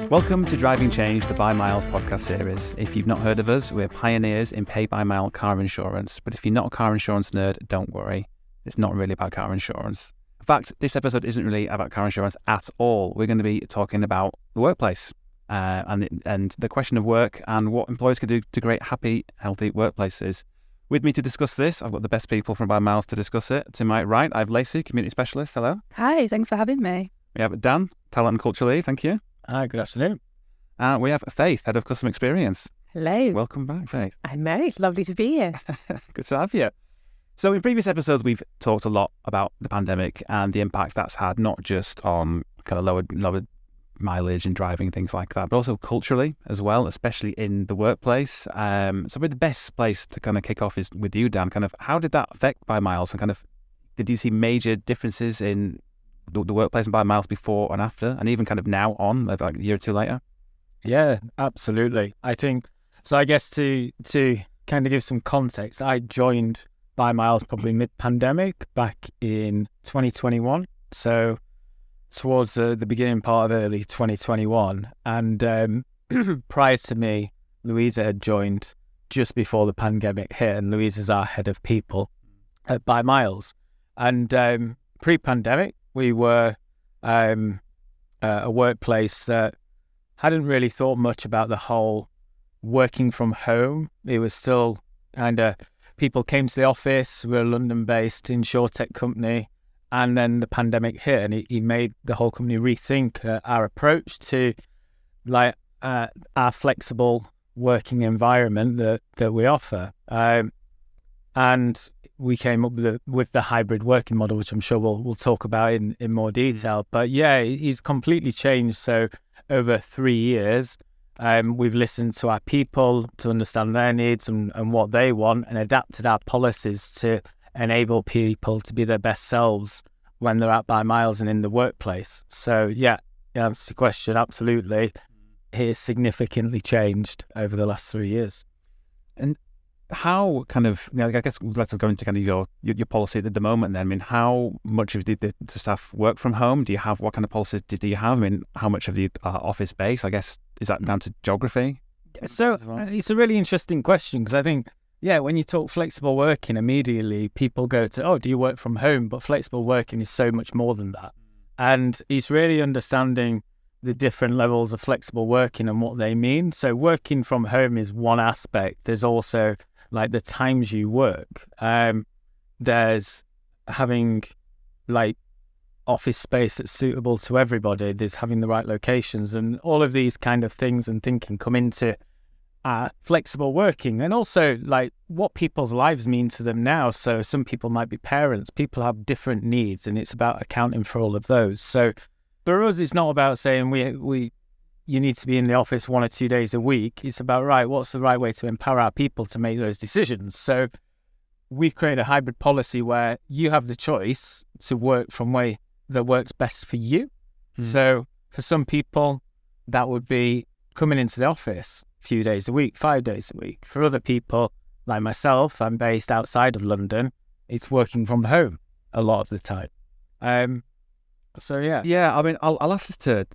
Welcome to Driving Change, the By Miles podcast series. If you've not heard of us, we're pioneers in pay-by-mile car insurance. But if you're not a car insurance nerd, don't worry. It's not really about car insurance. In fact, this episode isn't really about car insurance at all. We're going to be talking about the workplace and the question of work and what employers can do to create happy, healthy workplaces. With me to discuss this, I've got the best people from By Miles to discuss it. To my right, I have Lacey, community specialist. Hello. Hi, thanks for having me. We have Dan, talent and culture lead. Thank you. Hi, good afternoon. We have Faith, head of customer experience. Hello. Welcome back, Faith. I know, lovely to be here. Good to have you. So in previous episodes, we've talked a lot about the pandemic and the impact that's had, not just on kind of lower mileage and driving, things like that, but also culturally as well, especially in the workplace. So the best place to kind of kick off is with you, Dan. Kind of how did that affect By Miles, and kind of did you see major differences in the workplace and By Miles before and after, and even kind of now on, like a year or two later? Yeah, absolutely. I think, so I guess to kind of give some context, I joined By Miles probably mid-pandemic back in 2021. So towards the beginning part of early 2021. And prior to me, Louisa had joined just before the pandemic hit, and Louisa's our head of people at By Miles. And pre-pandemic, we were a workplace that hadn't really thought much about the whole working from home. It was still kind of, people came to the office. We're a London-based insurtech company, and then the pandemic hit, and he made the whole company rethink our approach to like our flexible working environment that we offer. And we came up with the hybrid working model, which I'm sure we'll talk about in more detail. But yeah, he's completely changed. So over 3 years, we've listened to our people to understand their needs and what they want, and adapted our policies to enable people to be their best selves when they're at By Miles and in the workplace. So yeah, to answer the question, absolutely. It has significantly changed over the last 3 years. And how kind of, I guess let's go into kind of your policy at the moment then. I mean, how much of the staff work from home? Do you have, what kind of policies do you have? I mean, how much of the office space, I guess, is that down to geography? So it's a really interesting question, because I think, yeah, when you talk flexible working, immediately people go to, oh, do you work from home? But flexible working is so much more than that. And it's really understanding the different levels of flexible working and what they mean. So working from home is one aspect. There's also like the times you work. There's having like office space that's suitable to everybody. There's having the right locations, and all of these kind of things and thinking come into flexible working, and also like what people's lives mean to them now. So some people might be parents, people have different needs, and it's about accounting for all of those. So for us, it's not about saying you need to be in the office 1 or 2 days a week. It's about, right, what's the right way to empower our people to make those decisions? So we've created a hybrid policy where you have the choice to work from way that works best for you. So for some people, that would be coming into the office a few days a week, 5 days a week. For other people, like myself, I'm based outside of London. It's working from home a lot of the time. So yeah. Yeah, I mean, I'll ask this to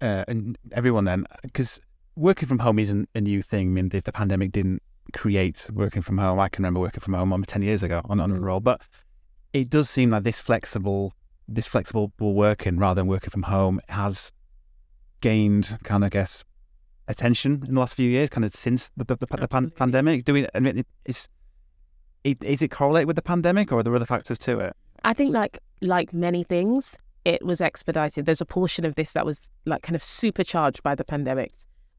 and everyone then, because working from home isn't a new thing. I mean, the pandemic didn't create working from home. I can remember working from home 10 years ago on a roll, but it does seem like this flexible working rather than working from home has gained kind of, I guess, attention in the last few years, kind of since the pandemic. Is it correlated with the pandemic, or are there other factors to it? I think like many things, it was expedited. There's a portion of this that was like kind of supercharged by the pandemic,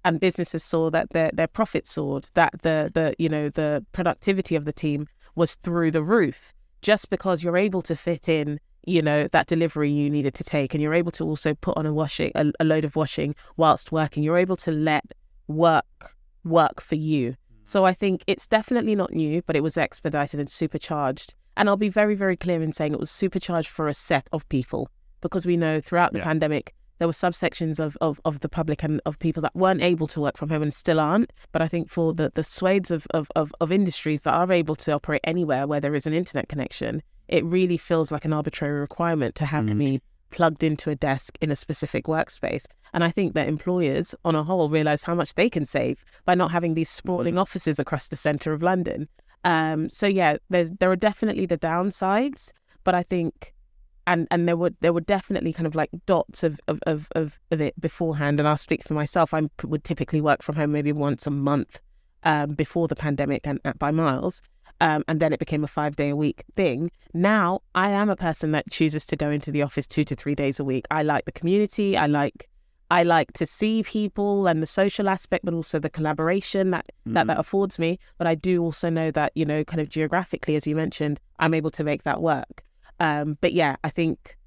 and businesses saw that their profits soared, that the productivity of the team was through the roof, just because you're able to fit in, that delivery you needed to take, and you're able to also put on a load of washing whilst working. You're able to let work for you. So I think it's definitely not new, but it was expedited and supercharged. And I'll be very, very clear in saying it was supercharged for a set of people, because we know throughout the pandemic, there were subsections of the public and of people that weren't able to work from home and still aren't. But I think for the swathes of industries that are able to operate anywhere where there is an internet connection, it really feels like an arbitrary requirement to have me plugged into a desk in a specific workspace. And I think that employers on a whole realise how much they can save by not having these sprawling offices across the centre of London. So yeah, there are definitely the downsides, but I think and there were definitely kind of like dots of it beforehand. And I'll speak for myself. I would typically work from home maybe once a month before the pandemic and by miles. And then it became a 5-day a week thing. Now I am a person that chooses to go into the office 2 to 3 days a week. I like the community. I like to see people and the social aspect, but also the collaboration that affords me. But I do also know that, you know, kind of geographically, as you mentioned, I'm able to make that work. But yeah, I think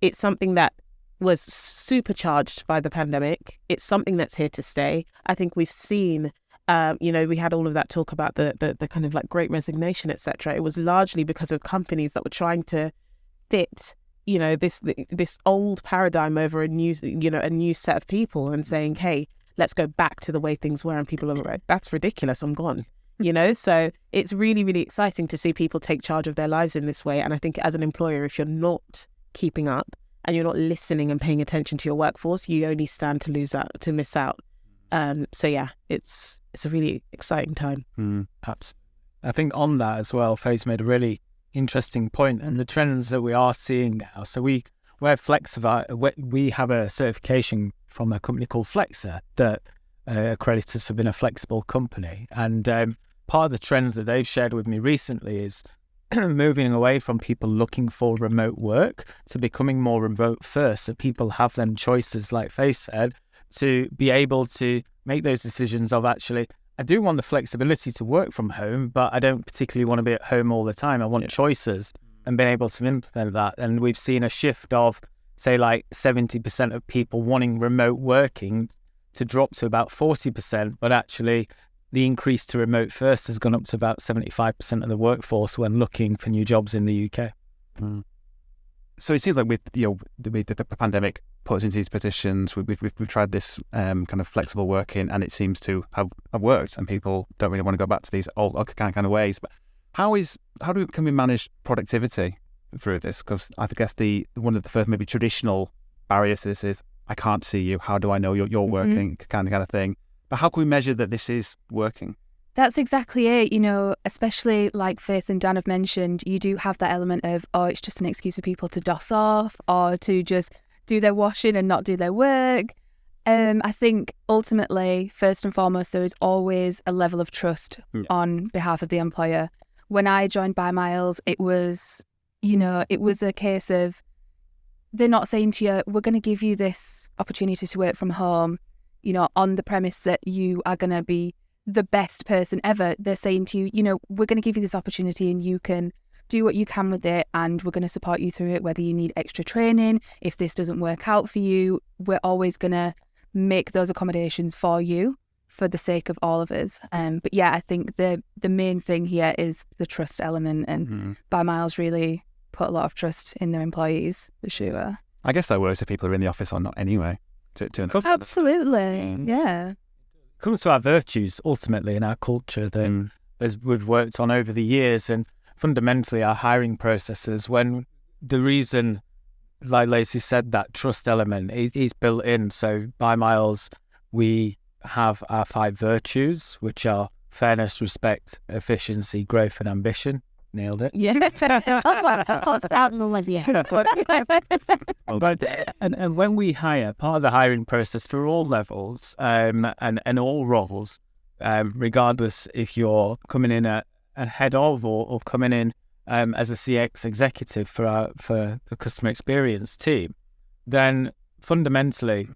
it's something that was supercharged by the pandemic. It's something that's here to stay. I think we've seen, you know, we had all of that talk about the kind of like great resignation, etc. It was largely because of companies that were trying to fit, you know, this old paradigm over a new set of people and saying, hey, let's go back to the way things were. And people are like, that's ridiculous, I'm gone. You know, so it's really, really exciting to see people take charge of their lives in this way. And I think as an employer, if you're not keeping up and you're not listening and paying attention to your workforce, you only stand to miss out. So yeah, it's a really exciting time. Absolutely. I think on that as well, Faye's made a really interesting point, and the trends that we are seeing now. So we're Flexify. We have a certification from a company called Flexer that accredits us for being a flexible company. And part of the trends that they've shared with me recently is moving away from people looking for remote work to becoming more remote first. So people have them choices, like Faye said, to be able to make those decisions of actually, I do want the flexibility to work from home, but I don't particularly want to be at home all the time. I want choices and being able to implement that. And we've seen a shift of, say, like 70% of people wanting remote working to drop to about 40%, but actually the increase to remote first has gone up to about 75% of the workforce when looking for new jobs in the UK. So it seems like with the pandemic put us into these positions, we've tried this kind of flexible working, and it seems to have worked, and people don't really want to go back to these old kind of ways. But can we manage productivity through this? Because I guess one of the first maybe traditional barriers to this is, I can't see you. How do I know you're working? Kind of thing. But how can we measure that this is working? That's exactly it. You know, especially like Faith and Dan have mentioned, you do have that element of, oh, it's just an excuse for people to doss off or to just do their washing and not do their work. I think ultimately, first and foremost, there is always a level of trust on behalf of the employer. When I joined By Miles, it was a case of, they're not saying to you, we're going to give you this opportunity to work from home, you know, on the premise that you are going to be the best person ever. They're saying to you, you know, we're going to give you this opportunity and you can do what you can with it, and we're going to support you through it, whether you need extra training. If this doesn't work out for you, we're always going to make those accommodations for you for the sake of all of us. But yeah, I think the main thing here is the trust element, and By Miles really put a lot of trust in their employees, for sure. I guess that works if people are in the office or not anyway. Absolutely, yeah. It comes to our virtues, ultimately, in our culture that as we've worked on over the years, and fundamentally our hiring processes, when the reason, like Lacey said, that trust element is built in. So By Miles, we have our 5 virtues, which are fairness, respect, efficiency, growth and ambition. Nailed it. Yeah. And when we hire, part of the hiring process for all levels and all roles, regardless if you're coming in at a head of or coming in as a CX executive for the customer experience team, then fundamentally,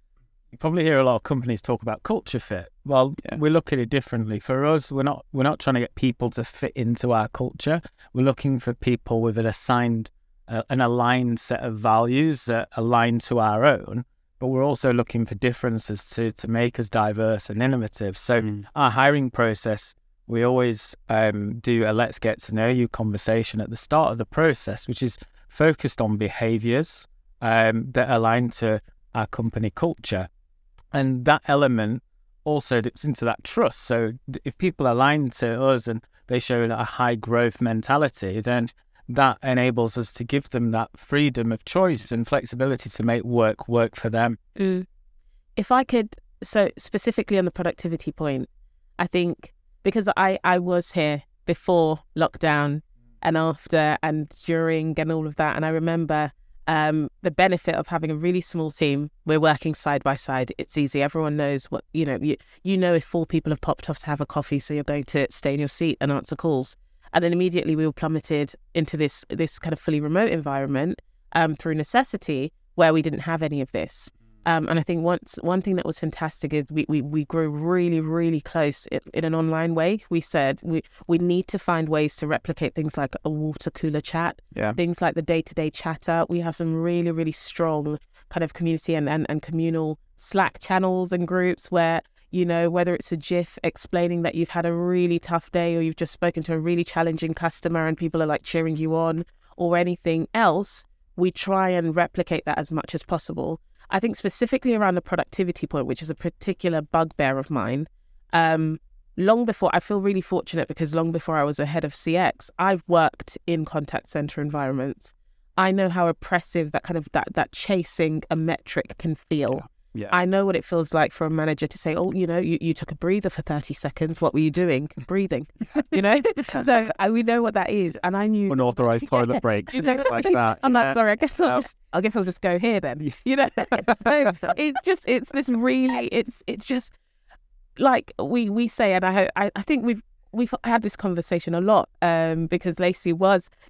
you probably hear a lot of companies talk about culture fit. Well, we look at it differently. For us, we're not trying to get people to fit into our culture. We're looking for people with an aligned set of values that align to our own. But we're also looking for differences to make us diverse and innovative. So our hiring process, we always do a let's get to know you conversation at the start of the process, which is focused on behaviours that align to our company culture. And that element also dips into that trust. So if people align to us and they show a high growth mentality, then that enables us to give them that freedom of choice and flexibility to make work for them. If I could, so specifically on the productivity point, I think because I was here before lockdown and after and during and all of that, and I remember the benefit of having a really small team. We're working side by side. It's easy. Everyone knows what, you know if 4 people have popped off to have a coffee, so you're going to stay in your seat and answer calls. And then immediately we were plummeted into this kind of fully remote environment through necessity where we didn't have any of this. And I think one thing that was fantastic is we grew really, really close in an online way. We said we need to find ways to replicate things like a water cooler chat, things like the day-to-day chatter. We have some really, really strong kind of community and communal Slack channels and groups where, whether it's a GIF explaining that you've had a really tough day or you've just spoken to a really challenging customer and people are like cheering you on or anything else, we try and replicate that as much as possible. I think specifically around the productivity point, which is a particular bugbear of mine, long before, I feel really fortunate because long before I was a head of CX, I've worked in contact center environments. I know how oppressive that kind of that chasing a metric can feel. Yeah. I know what it feels like for a manager to say, oh, you took a breather for 30 seconds. What were you doing? Breathing, So we know what that is. And I knew unauthorized toilet breaks, like that. I'm like, sorry, I guess I'll just go here then. So it's this really, it's just like we say, and I think we've had this conversation a lot because Lacey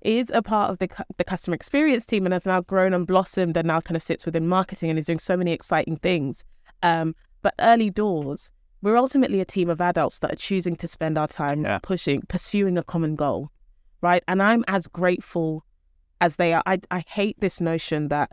is a part of the customer experience team and has now grown and blossomed and now kind of sits within marketing and is doing so many exciting things. But early doors, we're ultimately a team of adults that are choosing to spend our time pursuing a common goal, right? And I'm as grateful as they are. I hate this notion that,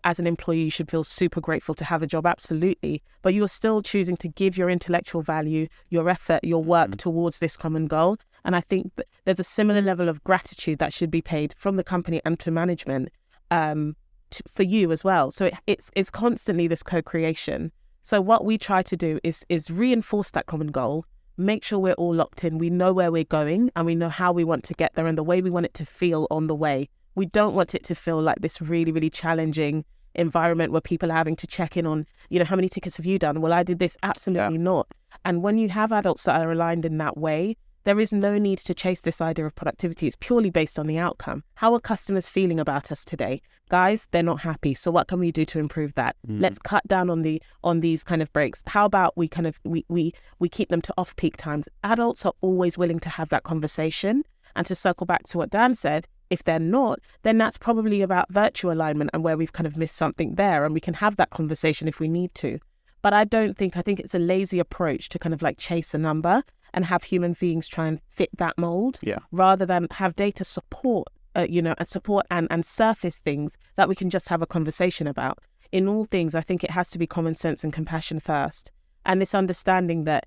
as an employee, you should feel super grateful to have a job. Absolutely. But you're still choosing to give your intellectual value, your effort, your work towards this common goal. And I think that there's a similar level of gratitude that should be paid from the company and to management for you as well. So it's constantly this co-creation. So what we try to do is reinforce that common goal, make sure we're all locked in. We know where we're going and we know how we want to get there and the way we want it to feel on the way. We don't want it to feel like this really, really challenging environment where people are having to check in on, how many tickets have you done? Well, I did this. Absolutely not. And when you have adults that are aligned in that way, there is no need to chase this idea of productivity. It's purely based on the outcome. How are customers feeling about us today? Guys, they're not happy. So what can we do to improve that? Let's cut down on these kind of breaks. How about we kind of, we keep them to off-peak times? Adults are always willing to have that conversation. And to circle back to what Dan said, if they're not, then that's probably about virtue alignment and where we've kind of missed something there. And we can have that conversation if we need to. But I think it's a lazy approach to kind of like chase a number and have human beings try and fit that mold rather than have data support, and support and surface things that we can just have a conversation about. In all things, I think it has to be common sense and compassion first. And this understanding that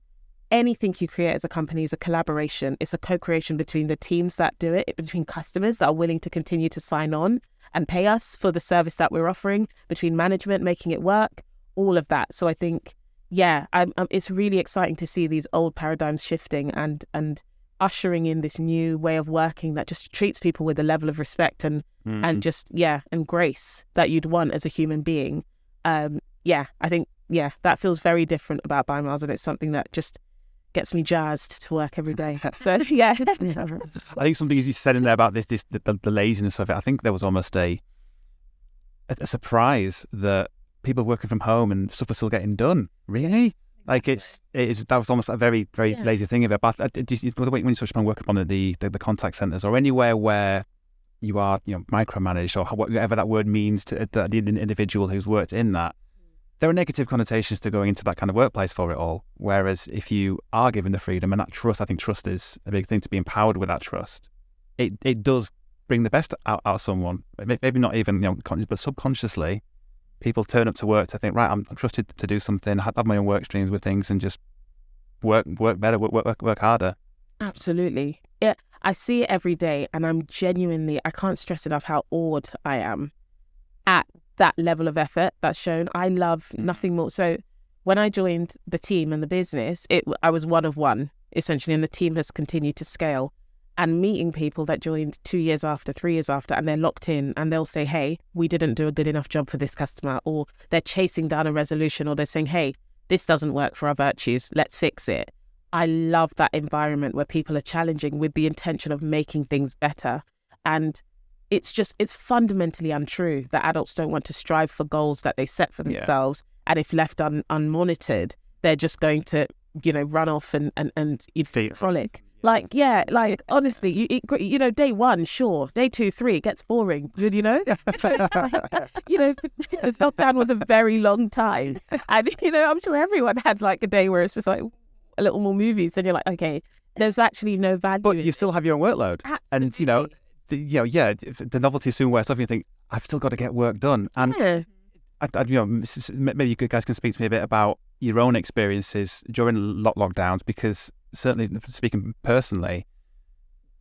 anything you create as a company is a collaboration. It's a co-creation between the teams that do it, between customers that are willing to continue to sign on and pay us for the service that we're offering, between management making it work, all of that. So I think, it's really exciting to see these old paradigms shifting and ushering in this new way of working that just treats people with a level of respect and just, and grace that you'd want as a human being. I think, that feels very different about BuyMiles, and it's something that just gets me jazzed to work every day. So I think something you said in there about the laziness of it. I think there was almost a surprise that people working from home and stuff was still getting done. Really, like that was almost a very very lazy thing of it. But when you touch upon working on the contact centers or anywhere where you are micromanaged or whatever that word means to the individual who's worked in that. There are negative connotations to going into that kind of workplace for it all. Whereas if you are given the freedom and that trust, I think trust is a big thing, to be empowered with that trust. It does bring the best out of someone. Maybe not even, but subconsciously, people turn up to work to think, right, I'm trusted to do something, have my own work streams with things and just work better, work harder. Absolutely. Yeah, I see it every day and I can't stress enough how awed I am at that level of effort that's shown. I love nothing more. So when I joined the team and the business, I was one of one, essentially, and the team has continued to scale. And meeting people that joined 2 years after, 3 years after, and they're locked in and they'll say, hey, we didn't do a good enough job for this customer, or they're chasing down a resolution, or they're saying, hey, this doesn't work for our virtues, let's fix it. I love that environment where people are challenging with the intention of making things better. And it's fundamentally untrue that adults don't want to strive for goals that they set for themselves. And if left unmonitored, they're just going to, run off and frolic. Honestly, day one, sure. Day 2, 3, it gets boring, lockdown was a very long time. And, I'm sure everyone had like a day where it's just like a little more movies. And you're like, okay, there's actually no value. But you still have your own workload. Absolutely. And, the novelty soon wears off and you think, I've still got to get work done. And, maybe you guys can speak to me a bit about your own experiences during lockdowns, because certainly speaking personally,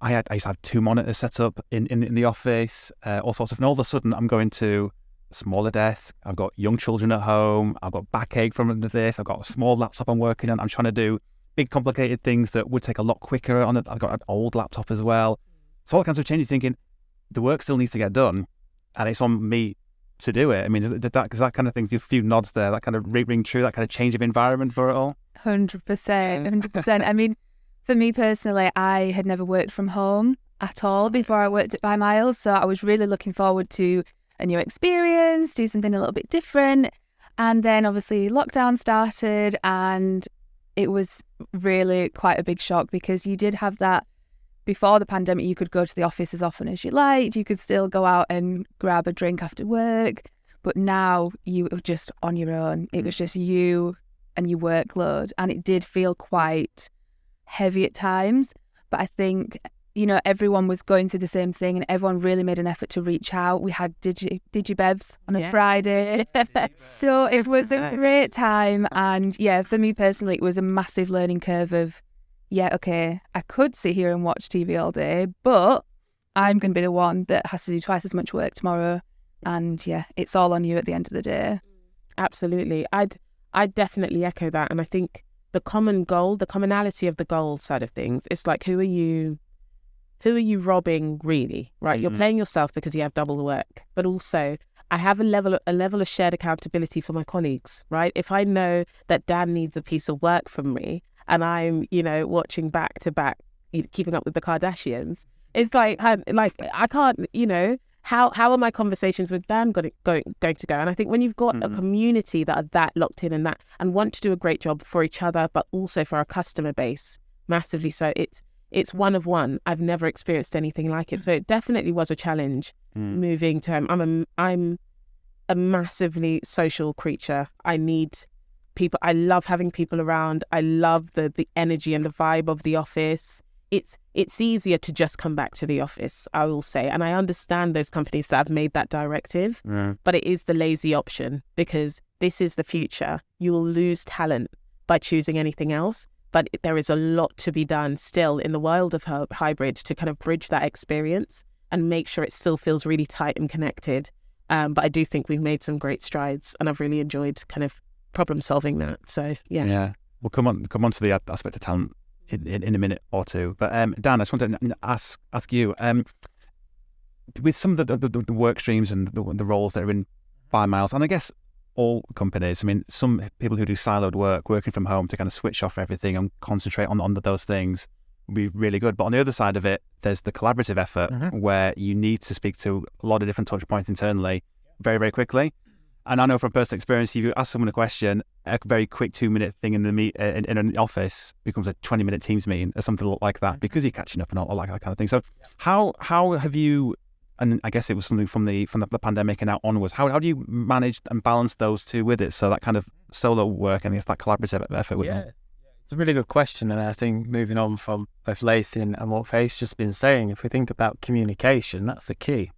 I used to have 2 monitors set up in the office, all sorts of, and all of a sudden I'm going to a smaller desk. I've got young children at home. I've got backache from this. I've got a small laptop I'm working on. I'm trying to do big complicated things that would take a lot quicker on it. I've got an old laptop as well. So all kinds of changes, thinking the work still needs to get done and it's on me to do it. I mean, because that kind of thing, a few nods there, that kind of ring true, that kind of change of environment for it all. 100%. I mean, for me personally, I had never worked from home at all before I worked at By Miles. So I was really looking forward to a new experience, do something a little bit different. And then obviously lockdown started and it was really quite a big shock, because you did have that. Before the pandemic, you could go to the office as often as you liked. You could still go out and grab a drink after work. But now you were just on your own. It was just you and your workload. And it did feel quite heavy at times. But I think, everyone was going through the same thing and everyone really made an effort to reach out. We had Digibevs on a Friday. So it was a great time. And for me personally, it was a massive learning curve of, okay, I could sit here and watch TV all day, but I'm going to be the one that has to do twice as much work tomorrow. And it's all on you at the end of the day. Absolutely. I'd definitely echo that. And I think the commonality of the goal side of things, it's like, who are you robbing really, right? You're playing yourself because you have double the work, but also I have a level of shared accountability for my colleagues, right? If I know that Dan needs a piece of work from me, and I'm, watching back to back, Keeping Up with the Kardashians, it's like I can't, how are my conversations with Dan going to go? And I think when you've got a community that are that locked in and want to do a great job for each other, but also for our customer base, massively so, it's one of one. I've never experienced anything like it. So it definitely was a challenge moving to home. I'm a massively social creature. I need people. I love having people around. I love the energy and the vibe of the office. It's easier to just come back to the office, I will say. And I understand those companies that have made that directive, but it is the lazy option, because this is the future. You will lose talent by choosing anything else. But there is a lot to be done still in the world of hybrid to kind of bridge that experience and make sure it still feels really tight and connected. But I do think we've made some great strides, and I've really enjoyed kind of problem solving that. So We'll come on to the aspect of talent in a minute or two. But Dan, I just wanted to ask you, with some of the work streams and the roles that are in By Miles, and I guess all companies, I mean, some people who do siloed work, working from home to kind of switch off everything and concentrate on those things would be really good. But on the other side of it, there's the collaborative effort where you need to speak to a lot of different touch points internally very, very quickly. And I know from personal experience, if you ask someone a question, a very quick 2-minute thing in an office becomes a 20-minute Teams meeting or something like that, because you're catching up and all that kind of thing. So how have you, and I guess it was something from the pandemic and now onwards, how do you manage and balance those two with it? So that kind of solo work and that collaborative effort with them? It's a really good question. And I think moving on from both Lacey and what Faith's just been saying, if we think about communication, that's the key.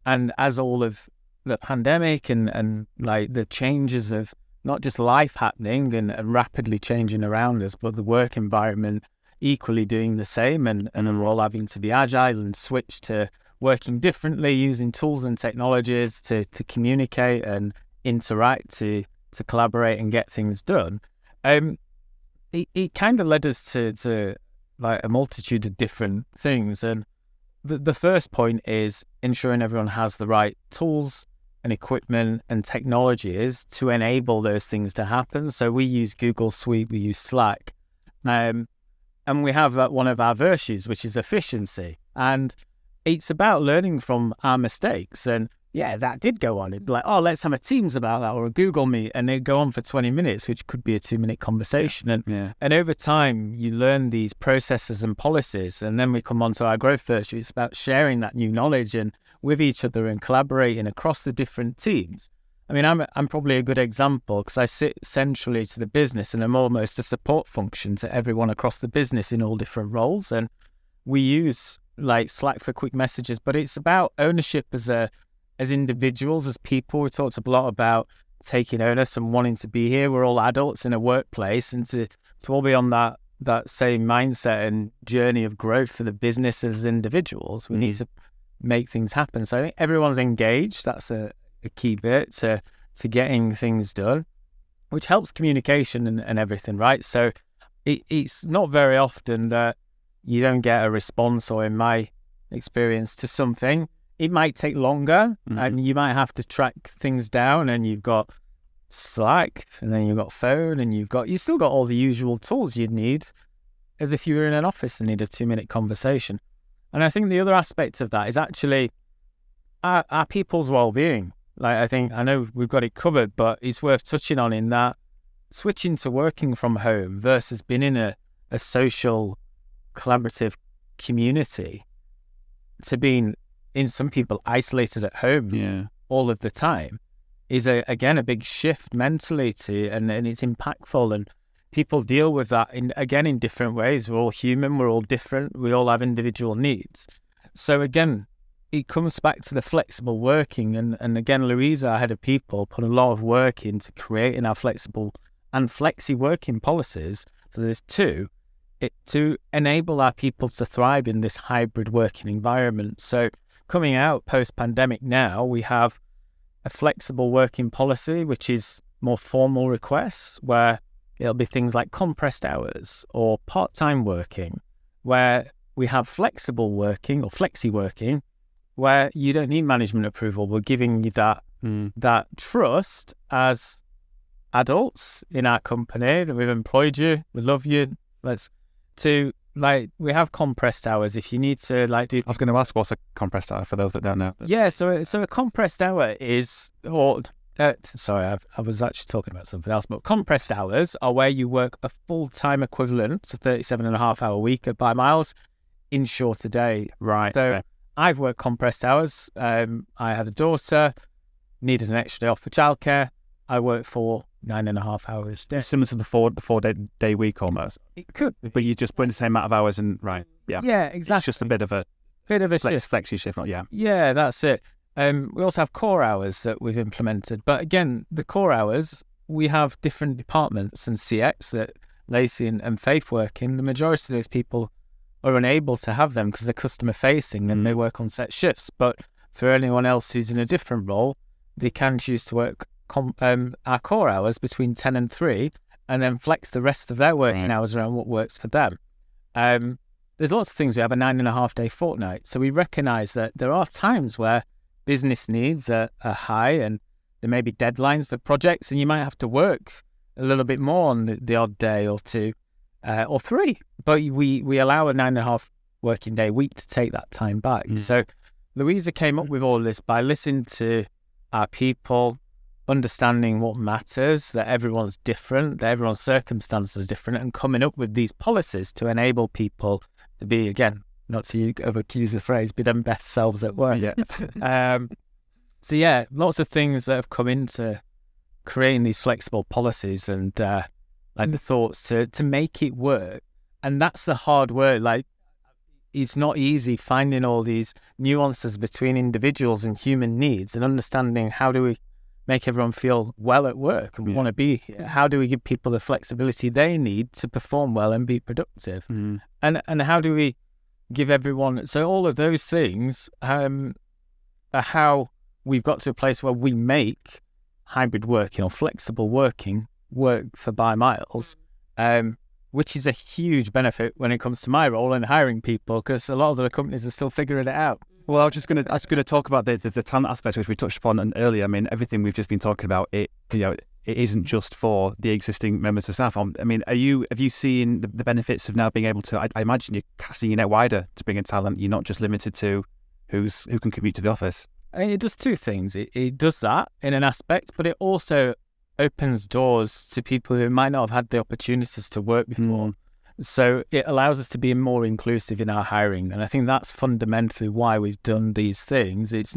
And as all of the pandemic and like the changes of not just life happening and rapidly changing around us, but the work environment equally doing the same, and we're all having to be agile and switch to working differently, using tools and technologies to communicate and interact, to collaborate and get things done. It kind of led us to like a multitude of different things. And the first point is ensuring everyone has the right tools and equipment and technologies to enable those things to happen. So we use Google Suite, we use Slack, and we have one of our virtues, which is efficiency. And it's about learning from our mistakes. And yeah, that did go on. It'd be like, oh, let's have a Teams about that or a Google Meet, and it'd go on for 20 minutes, which could be a 2-minute conversation. And over time, you learn these processes and policies, and then we come on to our growth virtue. It's about sharing that new knowledge and with each other and collaborating across the different teams. I mean, I'm probably a good example because I sit centrally to the business and I'm almost a support function to everyone across the business in all different roles. And we use like Slack for quick messages, but it's about ownership as individuals, as people. We talked a lot about taking onus and wanting to be here. We're all adults in a workplace, and to all be on that same mindset and journey of growth for the business as individuals, we need to make things happen. So I think everyone's engaged. That's a key bit to getting things done, which helps communication and everything, right? So it's not very often that you don't get a response, or in my experience, to something. It might take longer, and you might have to track things down, and you've got Slack, and then you've got phone, and you still got all the usual tools you'd need as if you were in an office and need a 2-minute conversation. And I think the other aspect of that is actually our people's well-being. Like, I know we've got it covered, but it's worth touching on in that switching to working from home versus being in a social, collaborative community to being, in some people, isolated at home all of the time is again a big shift mentally and it's impactful, and people deal with that in different ways. We're all human, we're all different, we all have individual needs. So again, it comes back to the flexible working, and again, Louisa, our head of people, put a lot of work into creating our flexible and flexi working policies. So there's two, to enable our people to thrive in this hybrid working environment. So coming out post-pandemic now, we have a flexible working policy, which is more formal requests, where it'll be things like compressed hours or part-time working, where we have flexible working or flexi working, where you don't need management approval. We're giving you that trust as adults in our company that we've employed you, we love you. We have compressed hours if you need to do. I was going to ask, what's a compressed hour for those that don't know? Yeah, so a compressed hour is, sorry, I was actually talking about something else, but compressed hours are where you work a full-time equivalent to 37.5-hour week by miles in shorter days. Right. So okay. I've worked compressed hours. I had a daughter, needed an extra day off for childcare. I worked for 9.5 hours. Similar to the four-day week almost. It could, but you just put in the same amount of hours and yeah, exactly. It's just a bit of a flexi shift. Yeah, that's it. We also have core hours that we've implemented, but again, the core hours, we have different departments and CX that Lacey and Faith work in. The majority of those people are unable to have them because they're customer facing and they work on set shifts. But for anyone else who's in a different role, they can choose to work our core hours between 10 and 3 and then flex the rest of their working hours around what works for them. There's lots of things. We have a 9.5-day fortnight. So we recognise that there are times where business needs are high and there may be deadlines for projects and you might have to work a little bit more on the odd day or two or 3. But we allow a 9.5 working day week to take that time back. So Louisa came up with all this by listening to our people, understanding what matters, that everyone's different, that everyone's circumstances are different, and coming up with these policies to enable people to be, again, not to overuse the phrase, be their best selves at work. So yeah, lots of things that have come into creating these flexible policies and the thoughts to make it work. And that's the hard work. It's not easy finding all these nuances between individuals and human needs and understanding how do we make everyone feel well at work and want to be here. How do we give people the flexibility they need to perform well and be productive? And how do we give everyone. So all of those things are how we've got to a place where we make hybrid working or flexible working work for By Miles, which is a huge benefit when it comes to my role in hiring people, because a lot of the companies are still figuring it out. Well, I was going to talk about the talent aspect, which we touched upon earlier. I mean, everything we've just been talking about, it isn't just for the existing members of staff. I mean, have you seen the benefits of now being able to? I imagine you're casting your net wider to bring in talent. You're not just limited to who can commute to the office. And it does two things. It does that in an aspect, but it also opens doors to people who might not have had the opportunities to work before. So it allows us to be more inclusive in our hiring. And I think that's fundamentally why we've done these things. It's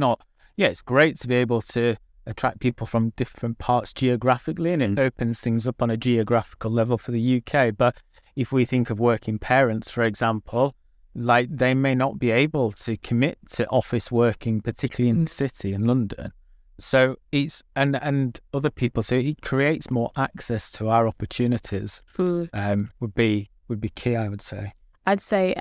great to be able to attract people from different parts geographically, and it opens things up on a geographical level for the UK. But if we think of working parents, for example, like they may not be able to commit to office working, particularly in the city in London. So it's and other people, so it creates more access to our opportunities. Would be key, I would say. I'd say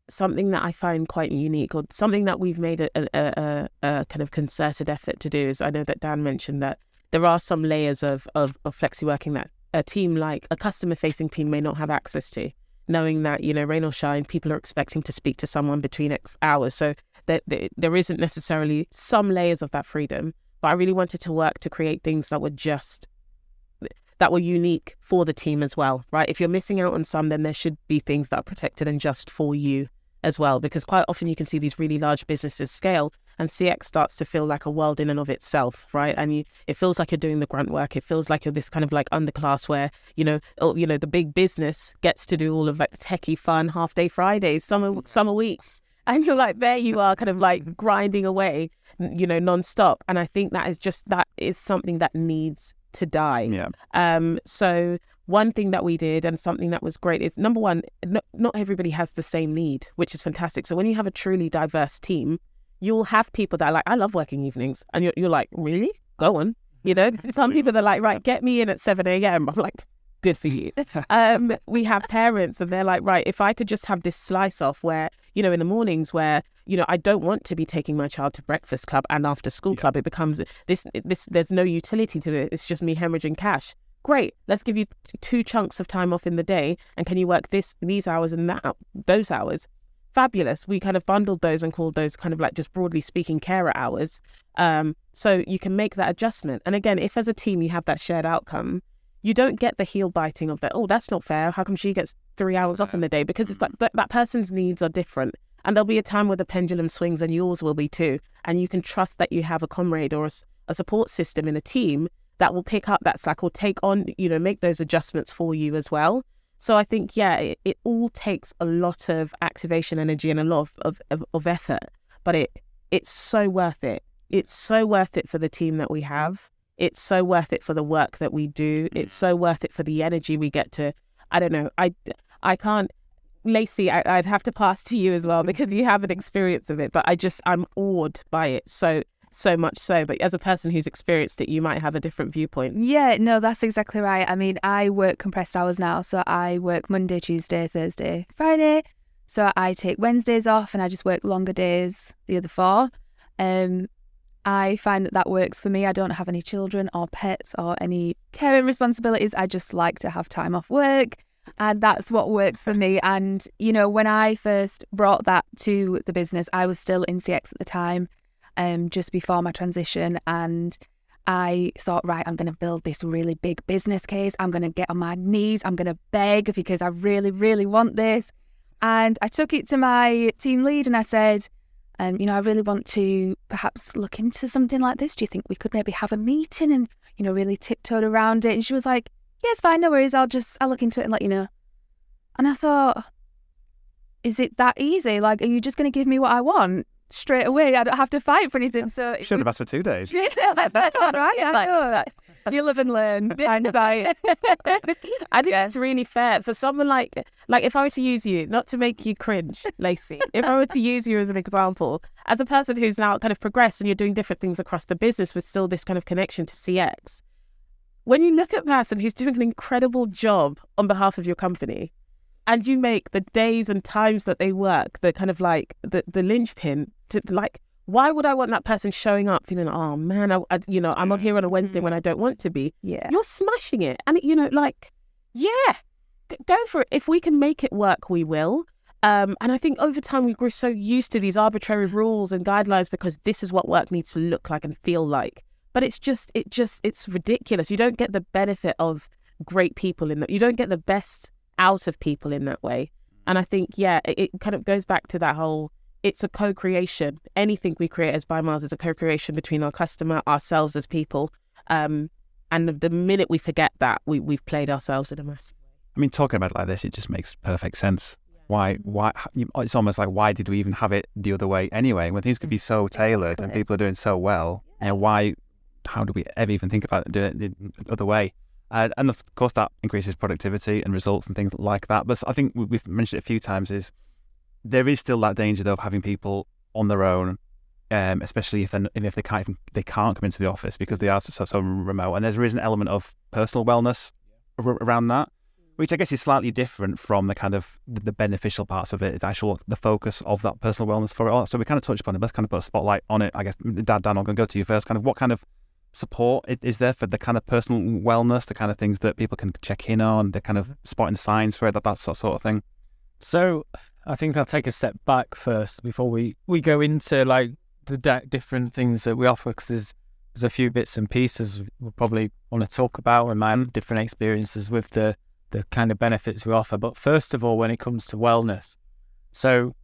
something that I find quite unique, or something that we've made a kind of concerted effort to do, is I know that Dan mentioned that there are some layers of flexi working that a team, like a customer facing team, may not have access to, knowing that, rain or shine, people are expecting to speak to someone between X hours. So there isn't necessarily some layers of that freedom, but I really wanted to work to create things that were unique for the team as well, right? If you're missing out on some, then there should be things that are protected and just for you as well, because quite often you can see these really large businesses scale and CX starts to feel like a world in and of itself, right? And it feels like you're doing the grunt work. It feels like you're this kind of like underclass where, the big business gets to do all of like the techie fun half-day Fridays, summer weeks. And you're like, there you are kind of like grinding away, non-stop. And I think that is something that needs to die. Yeah. So one thing that we did, and something that was great, is number one, not everybody has the same need, which is fantastic. So when you have a truly diverse team, you'll have people that are like, I love working evenings. And you're like, really? Go on. Some people are like, right, get me in at 7 a.m. I'm like, good for you. We have parents and they're like, right, if I could just have this slice off where, in the mornings where, I don't want to be taking my child to breakfast club and after school club, it becomes this, there's no utility to it. It's just me hemorrhaging cash. Great. Let's give you 2 chunks of time off in the day. And can you work these hours and those hours? Fabulous. We kind of bundled those and called those kind of like, just broadly speaking, carer hours. So you can make that adjustment. And again, if as a team you have that shared outcome, you don't get the heel biting of that, oh, that's not fair. How come she gets 3 hours off in the day? Because it's like that person's needs are different. And there'll be a time where the pendulum swings and yours will be too. And you can trust that you have a comrade or a support system in a team that will pick up that slack or take on, make those adjustments for you as well. So I think, it all takes a lot of activation energy and a lot of effort, but it's so worth it. It's so worth it for the team that we have. It's so worth it for the work that we do. It's so worth it for the energy we get to, I don't know, I can't, Lacey, I'd have to pass to you as well because you have an experience of it, but I'm awed by it so much so. But as a person who's experienced it, you might have a different viewpoint. Yeah, no, that's exactly right. I mean, I work compressed hours now, so I work Monday, Tuesday, Thursday, Friday. So I take Wednesdays off and I just work longer days the other 4. I find that works for me. I don't have any children or pets or any caring responsibilities. I just like to have time off work. And that's what works for me. And, when I first brought that to the business, I was still in CX at the time, just before my transition. And I thought, right, I'm going to build this really big business case. I'm going to get on my knees. I'm going to beg because I really, really want this. And I took it to my team lead and I said, I really want to perhaps look into something like this. Do you think we could maybe have a meeting and, really tiptoed around it? And she was like, yes, fine, no worries. I'll look into it and let you know. And I thought, is it that easy? Like, are you just going to give me what I want straight away? I don't have to fight for anything. So should have asked for 2 days. Right? I know. You live and learn. I think it's really fair for someone like if I were to use you, not to make you cringe, Lacey, if I were to use you as an example, as a person who's now kind of progressed and you're doing different things across the business with still this kind of connection to CX, when you look at a person who's doing an incredible job on behalf of your company, and you make the days and times that they work the kind of like the linchpin to like, why would I want that person showing up feeling, oh man, I'm not here on a Wednesday when I don't want to be. Yeah. You're smashing it. And, like, yeah, go for it. If we can make it work, we will. And I think over time we grew so used to these arbitrary rules and guidelines because this is what work needs to look like and feel like. But it's ridiculous. You don't get the benefit of great people in that. You don't get the best out of people in that way. And I think, it kind of goes back to that whole, it's a co-creation. Anything we create as By Miles is a co-creation between our customer, ourselves as people. And the minute we forget that, we've played ourselves in a massive way. I mean, talking about it like this, it just makes perfect sense. Why? It's almost like, why did we even have it the other way anyway? When things could be so tailored and people are doing so well, how do we ever even think about doing it the other way? And of course, that increases productivity and results and things like that. But I think we've mentioned it a few times, is there is still that danger though of having people on their own, especially if they can't come into the office because they are so remote. And there is an element of personal wellness around that, which I guess is slightly different from the kind of the beneficial parts of it, the focus of that personal wellness for it all. So we kind of touched upon it. Let's kind of put a spotlight on it. I guess, Dan, I'm going to go to you first. Kind of what kind of support is there for the kind of personal wellness, the kind of things that people can check in on, the kind of spotting the signs for it, that sort of thing? So I think I'll take a step back first before we go into like the different things that we offer, because there's a few bits and pieces we'll probably want to talk about and my different experiences with the kind of benefits we offer. But first of all, when it comes to wellness, so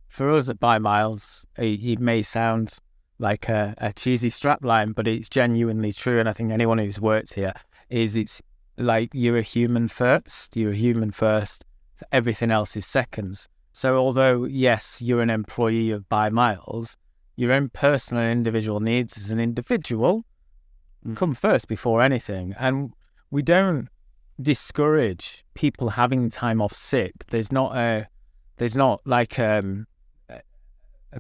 for us at By Miles, it may sound like a cheesy strapline, but it's genuinely true. And I think anyone who's worked here it's like you're a human first. So everything else is seconds. So although, yes, you're an employee of By Miles, your own personal and individual needs as an individual come first before anything. And we don't discourage people having time off sick. There's not like a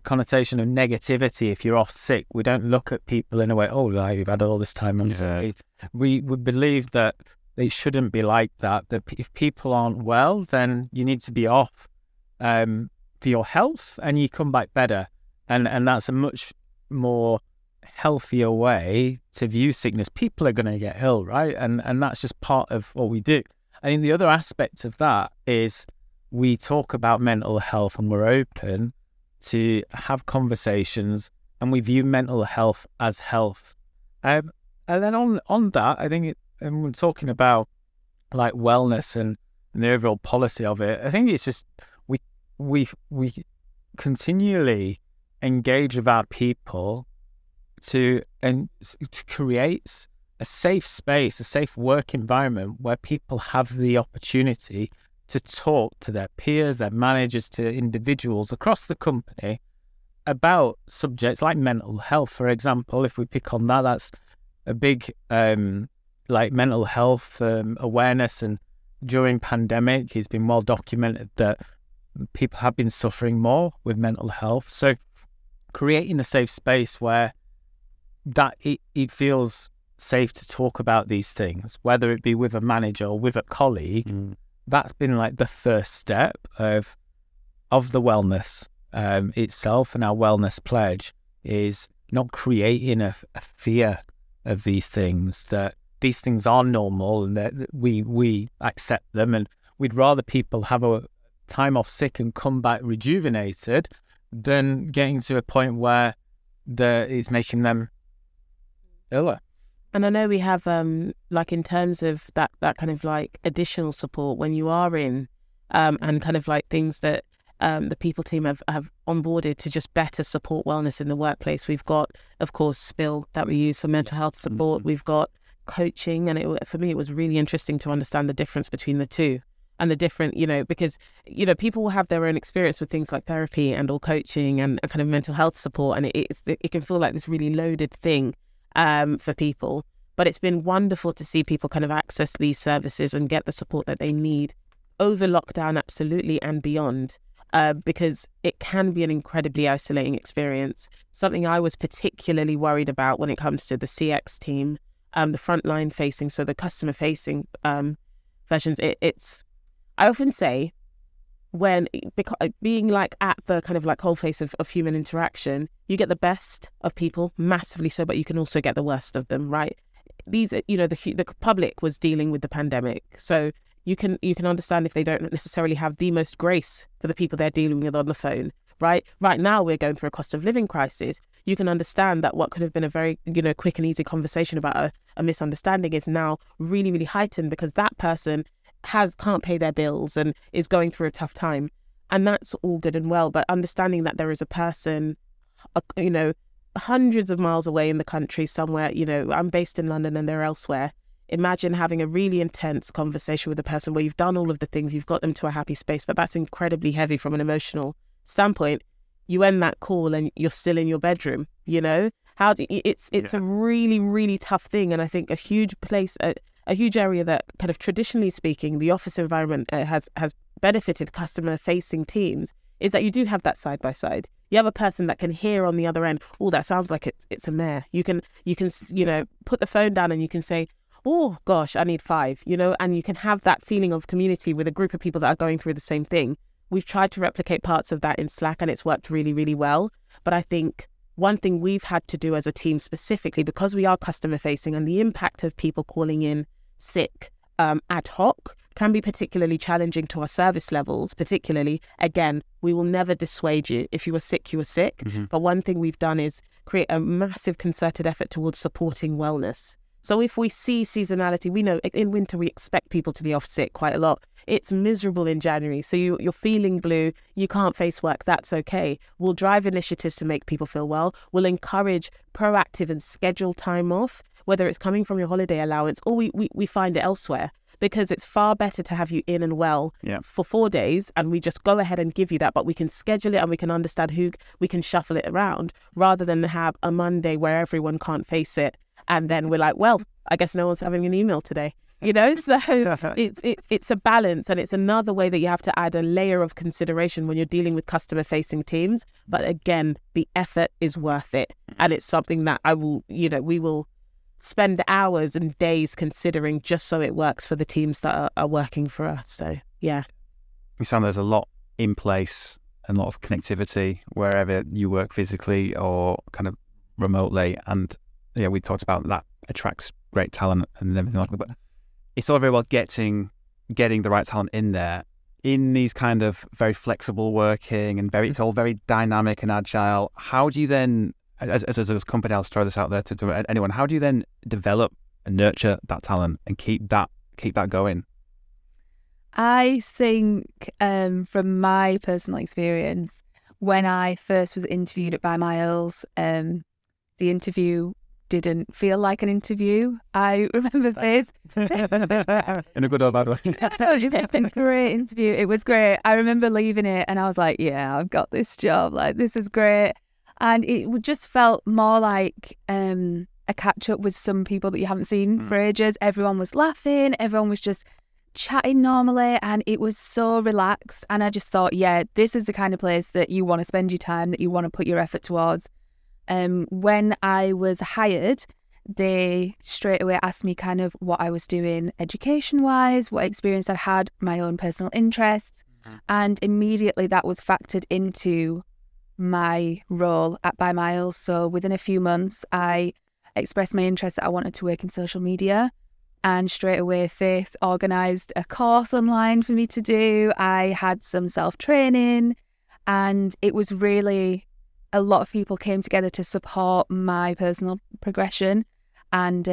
connotation of negativity if you're off sick. We don't look at people in a way, oh, you've had all this time on sick. We believe that it shouldn't be like that if people aren't well, then you need to be off for your health and you come back better. And that's a much more healthier way to view sickness. People are going to get ill, right? And that's just part of what we do. I think the other aspect of that is we talk about mental health and we're open to have conversations and we view mental health as health. And then on that, I think and we're talking about like wellness and the overall policy of it. I think it's just we continually engage with our people to create a safe space, a safe work environment where people have the opportunity to talk to their peers, their managers, to individuals across the company about subjects like mental health, for example. If we pick on that, that's a big like mental health awareness. And during pandemic, it's been well documented that people have been suffering more with mental health. So creating a safe space where that it feels safe to talk about these things, whether it be with a manager or with a colleague, that's been like the first step of the wellness itself. And our wellness pledge is not creating a fear of these things, that these things are normal and that we accept them, and we'd rather people have a time off sick and come back rejuvenated than getting to a point where it's making them iller. And I know we have, like in terms of that kind of like additional support when you are in, and kind of like things that the people team have onboarded to just better support wellness in the workplace. We've got, of course, Spill that we use for mental health support. We've got coaching, and for me, it was really interesting to understand the difference between the two. And the different, because, people will have their own experience with things like therapy and or coaching and kind of mental health support. And it can feel like this really loaded thing for people. But it's been wonderful to see people kind of access these services and get the support that they need over lockdown, absolutely, and beyond, because it can be an incredibly isolating experience. Something I was particularly worried about when it comes to the CX team, the frontline facing, so the customer facing versions. I often say when being like at the kind of like whole face of human interaction, you get the best of people massively so, but you can also get the worst of them, right? These, the public was dealing with the pandemic, so you can understand if they don't necessarily have the most grace for the people they're dealing with on the phone, right? Right now we're going through a cost of living crisis. You can understand that what could have been a very quick and easy conversation about a misunderstanding is now really, really heightened because that person can't pay their bills and is going through a tough time. And that's all good and well, but understanding that there is a person, hundreds of miles away in the country somewhere, I'm based in London and they're elsewhere. Imagine having a really intense conversation with a person where you've done all of the things, you've got them to a happy space, but that's incredibly heavy from an emotional standpoint. You end that call and you're still in your bedroom, it's a really, really tough thing. And I think a huge area that kind of traditionally speaking, the office environment has benefited customer facing teams is that you do have that side by side. You have a person that can hear on the other end, oh, that sounds like it's a mare. You can put the phone down and you can say, oh gosh, I need 5, and you can have that feeling of community with a group of people that are going through the same thing. We've tried to replicate parts of that in Slack and it's worked really, really well. But I think one thing we've had to do as a team specifically, because we are customer facing and the impact of people calling in sick ad hoc can be particularly challenging to our service levels, particularly, again, we will never dissuade you. If you were sick, you were sick. Mm-hmm. But one thing we've done is create a massive concerted effort towards supporting wellness. So if we see seasonality, we know in winter we expect people to be off sick quite a lot. It's miserable in January. So you're feeling blue, you can't face work, that's okay. We'll drive initiatives to make people feel well. We'll encourage proactive and scheduled time off, whether it's coming from your holiday allowance or we find it elsewhere. Because it's far better to have you in and well for 4 days and we just go ahead and give you that, but we can schedule it and we can understand who we can shuffle it around rather than have a Monday where everyone can't face it. And then we're like, well, I guess no one's having an email today, So it's a balance, and it's another way that you have to add a layer of consideration when you're dealing with customer-facing teams. But again, the effort is worth it, and it's something that we will spend hours and days considering just so it works for the teams that are working for us. So yeah, we sound there's a lot in place and a lot of connectivity wherever you work physically or kind of remotely, and we talked about that attracts great talent and everything like that, but it's all very well getting the right talent in there in these kind of very flexible working and it's all very dynamic and agile. How do you then, as a company, I'll throw this out there to anyone, how do you then develop and nurture that talent and keep that going? I think from my personal experience, when I first was interviewed at By Miles, the interview didn't feel like an interview. I remember this. In a good or bad way. It was a great interview. It was great. I remember leaving it and I was like, yeah, I've got this job. Like, this is great. And it just felt more like a catch up with some people that you haven't seen for ages. Everyone was laughing. Everyone was just chatting normally. And it was so relaxed. And I just thought, yeah, this is the kind of place that you want to spend your time, that you want to put your effort towards. When I was hired, they straight away asked me kind of what I was doing education-wise, what experience I'd had, my own personal interests, and immediately that was factored into my role at By Miles. So within a few months, I expressed my interest that I wanted to work in social media, and straight away Faith organised a course online for me to do. I had some self-training, and it was really... a lot of people came together to support my personal progression. And,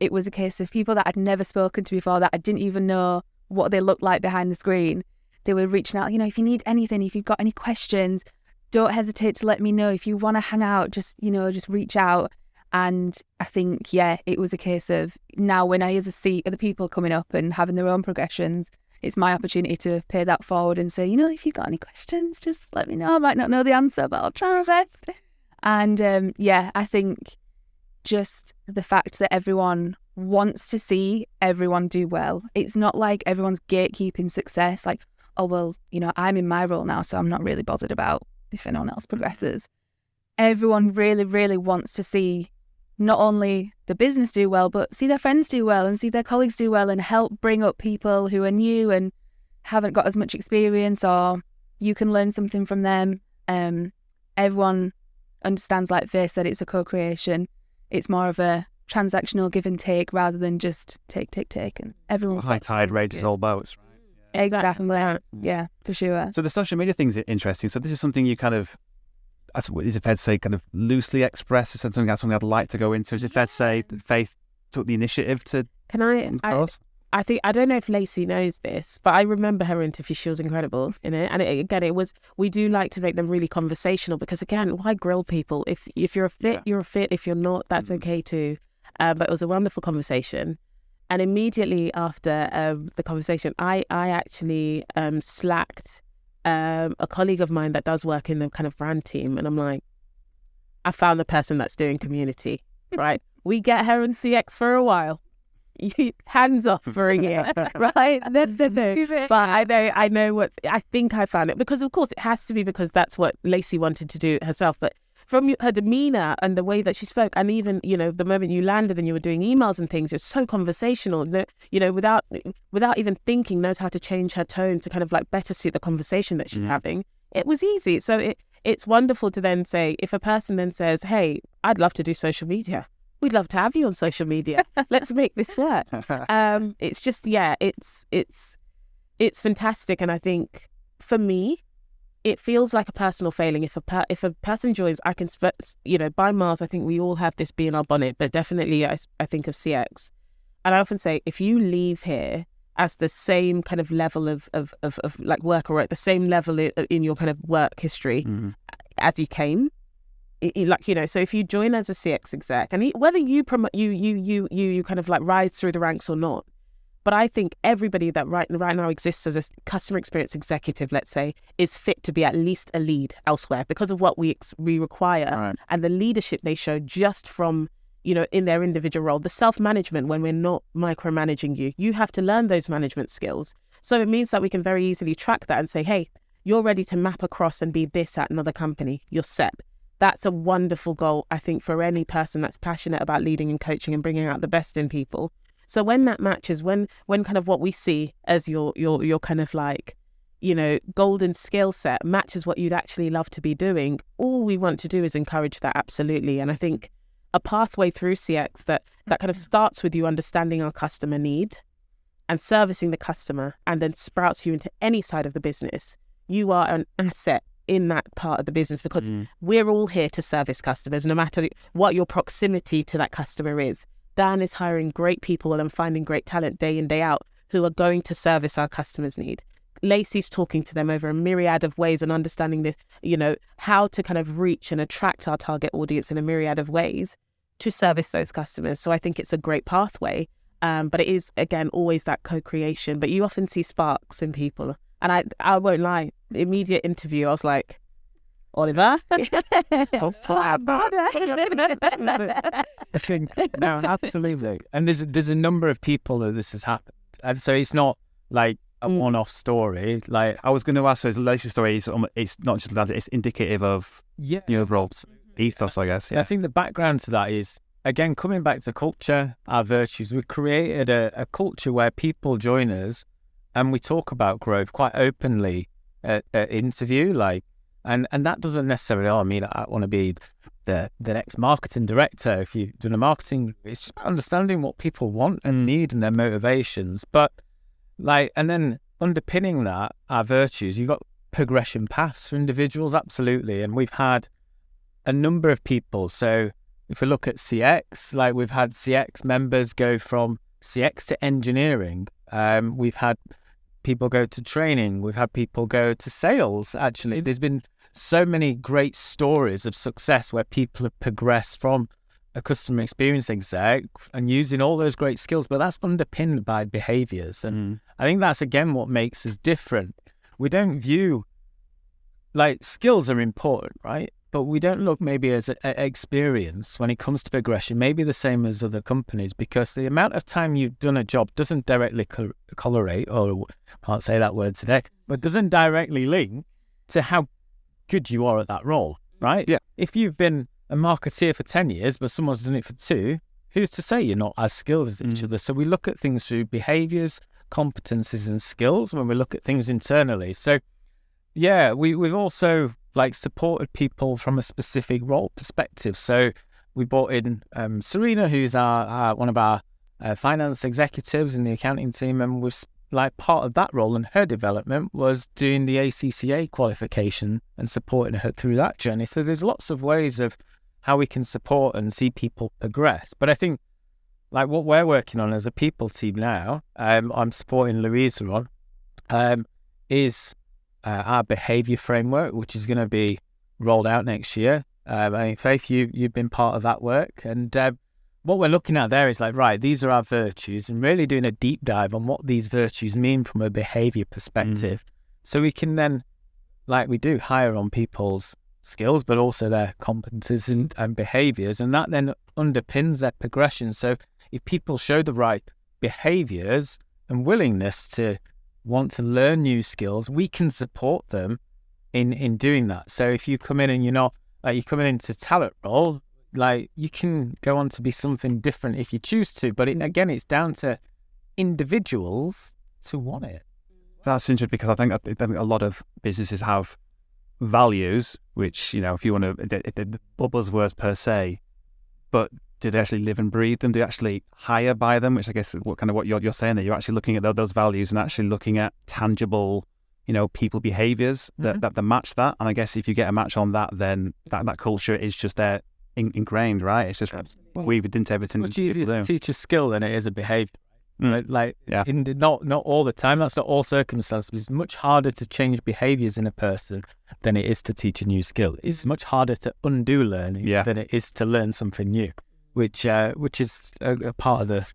it was a case of people that I'd never spoken to before, that I didn't even know what they looked like behind the screen. They were reaching out, if you need anything, if you've got any questions, don't hesitate to let me know. If you want to hang out, just reach out. And I think, it was a case of now when I see other people coming up and having their own progressions, it's my opportunity to pay that forward and say, if you've got any questions, just let me know. I might not know the answer, but I'll try my best. And I think just the fact that everyone wants to see everyone do well. It's not like everyone's gatekeeping success. Like, oh, well, I'm in my role now, so I'm not really bothered about if anyone else progresses. Everyone really, really wants to see not only the business do well, but see their friends do well and see their colleagues do well and help bring up people who are new and haven't got as much experience, or you can learn something from them. Everyone understands, like Faye said, it's a co-creation. It's more of a transactional give and take rather than just take, and everyone's high tide raises all boats, right? Exactly. Yeah, for sure. So the social media thing's interesting. So this is something you kind of, is it fair to say, kind of loosely expressed? Is that something I'd like to go into? Is it fair to say that Faith took the initiative to? I think, I don't know if Lacey knows this, but I remember her interview. She was incredible in it. And it was, we do like to make them really conversational because, again, why grill people? If you're a fit, you're a fit. If you're not, that's okay too. But it was a wonderful conversation. And immediately after the conversation, I actually slacked a colleague of mine that does work in the kind of brand team. And I'm like, I found the person that's doing community, right? We get her in CX for a while. Hands off for a year, right? But I know what, I think I found it, because of course it has to be, because that's what Lacey wanted to do herself. But from her demeanor and the way that she spoke, and even, the moment you landed and you were doing emails and things, you're so conversational, without even thinking, knows how to change her tone to kind of like better suit the conversation that she's having. It was easy. So it's wonderful to then say, if a person then says, hey, I'd love to do social media, we'd love to have you on social media. Let's make this work. It's just, it's fantastic. And I think for me, it feels like a personal failing. If a person joins, I can, by miles, I think we all have this bee in our bonnet, but definitely I think of CX. And I often say, if you leave here as the same kind of level of like work, or at the same level in your kind of work history as you came, so if you join as a CX exec, and whether you promote, you kind of like rise through the ranks or not, but I think everybody that right now exists as a customer experience executive, let's say, is fit to be at least a lead elsewhere because of what we require and the leadership they show just from, in their individual role, the self-management when we're not micromanaging you have to learn those management skills. So it means that we can very easily track that and say, hey, you're ready to map across and be this at another company, you're set. That's a wonderful goal, I think, for any person that's passionate about leading and coaching and bringing out the best in people. So when that matches, when kind of what we see as your kind of like, golden skill set matches what you'd actually love to be doing, all we want to do is encourage that, absolutely. And I think a pathway through CX that kind of starts with you understanding our customer need and servicing the customer, and then sprouts you into any side of the business. You are an asset in that part of the business, because we're all here to service customers, no matter what your proximity to that customer is. Dan is hiring great people and finding great talent day in, day out who are going to service our customers' need. Lacey's talking to them over a myriad of ways and understanding the, how to kind of reach and attract our target audience in a myriad of ways to service those customers. So I think it's a great pathway, but it is, again, always that co-creation. But you often see sparks in people. And I won't lie, the immediate interview, I was like, Oliver? I think, no, absolutely. And there's a number of people that this has happened. And so it's not like a one-off story. Like, I was going to ask, so the latest story is, it's not just that, it's indicative of the overall ethos, I guess. I think the background to that is, again, coming back to culture, our virtues, we've created a culture where people join us and we talk about growth quite openly at interview, and that doesn't necessarily mean I want to be the next marketing director. If you're doing a marketing, it's understanding what people want and need and their motivations. But and then underpinning that, our virtues, you've got progression paths for individuals, absolutely. And we've had a number of people. So if we look at CX, we've had CX members go from CX to engineering. We've had people go to training. We've had people go to sales, actually. There's been so many great stories of success where people have progressed from a customer experience exec and using all those great skills, but that's underpinned by behaviors. And I think that's, again, what makes us different. We don't view, skills are important, right? But we don't look maybe as experience when it comes to progression, maybe the same as other companies, because the amount of time you've done a job doesn't directly correlate, or I can't say that word today, but doesn't directly link to how good you are at that role, right? Yeah. If you've been a marketeer for 10 years, but someone's done it for 2, who's to say you're not as skilled as each other? So we look at things through behaviors, competencies and skills when we look at things internally. So yeah, we've also like supported people from a specific role perspective. So we brought in Serena, who's our one of our finance executives in the accounting team, and was like part of that role, and her development was doing the ACCA qualification and supporting her through that journey. So there's lots of ways of how we can support and see people progress. But I think like what we're working on as a people team now, I'm supporting Louisa on, is our behaviour framework, which is going to be rolled out next year. I mean, Faith, you've been part of that work, and what we're looking at there is like, right, these are our virtues, and really doing a deep dive on what these virtues mean from a behaviour perspective. So we can then, like we do, hire on people's skills, but also their competencies and behaviours, and that then underpins their progression. So if people show the right behaviours and willingness to want to learn new skills, we can support them in doing that. So if you come in and you're not, like you're coming into talent role, like you can go on to be something different if you choose to, but again, it's down to individuals to want it. That's interesting, because I think a lot of businesses have values, which, you know, if you want to, the buzzwords per se, but do they actually live and breathe them? Do they actually hire by them? Which I guess is what you're saying there. You're actually looking at those values and actually looking at tangible, you know, people behaviours that match that. And I guess if you get a match on that, then that culture is just there ingrained, right? It's just weaved into everything. Much easier to teach a skill than it is a behaviour. Like, yeah. Not all the time. That's not all circumstances. It's much harder to change behaviours in a person than it is to teach a new skill. It's much harder to undo learning than it is to learn something new, which is a part of the.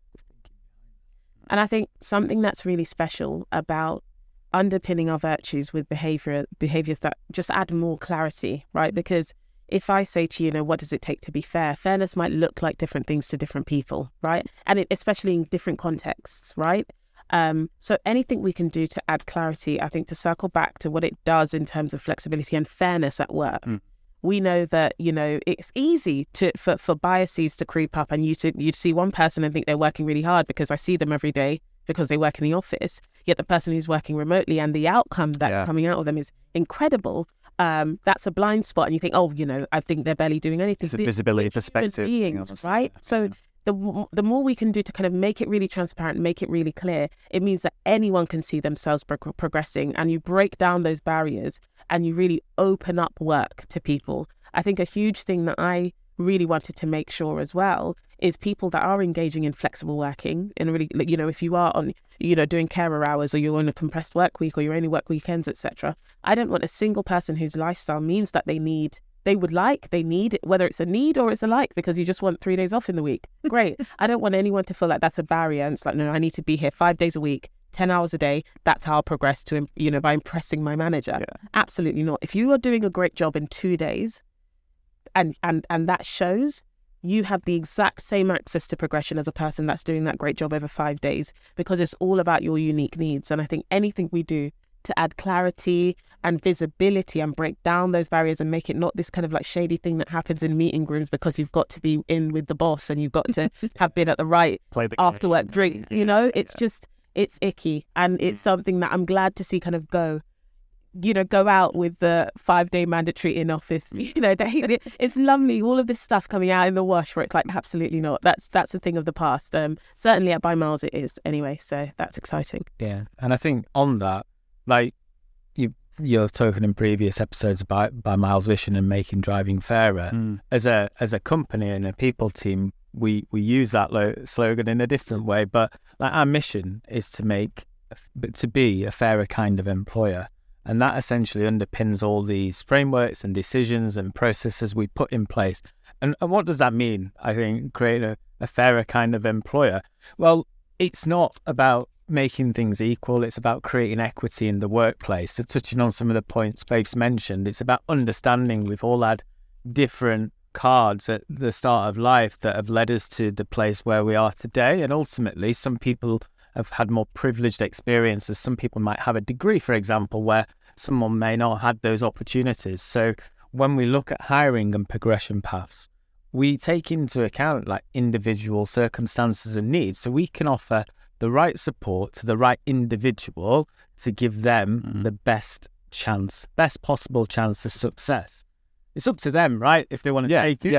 And I think something that's really special about underpinning our virtues with behaviours that just add more clarity, right? Because if I say to you, what does it take to be fair? Fairness might look like different things to different people, right? And especially in different contexts, right? So anything we can do to add clarity, I think, to circle back to what it does in terms of flexibility and fairness at work. We know that, it's easy for biases to creep up, and you'd see one person and think they're working really hard because I see them every day because they work in the office, yet the person who's working remotely and the outcome that's coming out of them is incredible. That's a blind spot, and you think, I think they're barely doing anything. It's a visibility perspective, beings, right? So the more we can do to kind of make it really transparent, make it really clear, it means that anyone can see themselves progressing, and you break down those barriers and you really open up work to people. I think a huge thing that I really wanted to make sure as well is people that are engaging in flexible working, and really, if you are on, doing carer hours, or you're on a compressed work week, or you only work weekends, etc. I don't want a single person whose lifestyle means that they need, whether it's a need or it's a like, because you just want 3 days off in the week. Great. I don't want anyone to feel like that's a barrier. And it's like, no, I need to be here 5 days a week, 10 hours a day. That's how I'll progress to, by impressing my manager. Yeah. Absolutely not. If you are doing a great job in 2 days, and that shows, you have the exact same access to progression as a person that's doing that great job over 5 days, because it's all about your unique needs. And I think anything we do to add clarity and visibility and break down those barriers and make it not this kind of like shady thing that happens in meeting rooms because you've got to be in with the boss and you've got to have been at the right after work drink, it's icky. And it's something that I'm glad to see kind of go out with the 5-day mandatory in office. It's lovely, all of this stuff coming out in the wash where it's like, absolutely not. That's a thing of the past. Certainly at By Miles it is anyway. So that's exciting. Yeah. And I think on that, like you're talking in previous episodes about By Miles' vision and making driving fairer. As a company and a people team, we use that slogan in a different way. But like our mission is to be a fairer kind of employer. And that essentially underpins all these frameworks and decisions and processes we put in place. And what does that mean? I think creating a fairer kind of employer. Well, it's not about making things equal. It's about creating equity in the workplace. So touching on some of the points Faith's mentioned, it's about understanding we've all had different cards at the start of life that have led us to the place where we are today. And ultimately, some people have had more privileged experiences. Some people might have a degree, for example, where someone may not have had those opportunities. So when we look at hiring and progression paths, we take into account like individual circumstances and needs, so we can offer the right support to the right individual to give them the best possible chance of success. It's up to them, right? If they want to take it.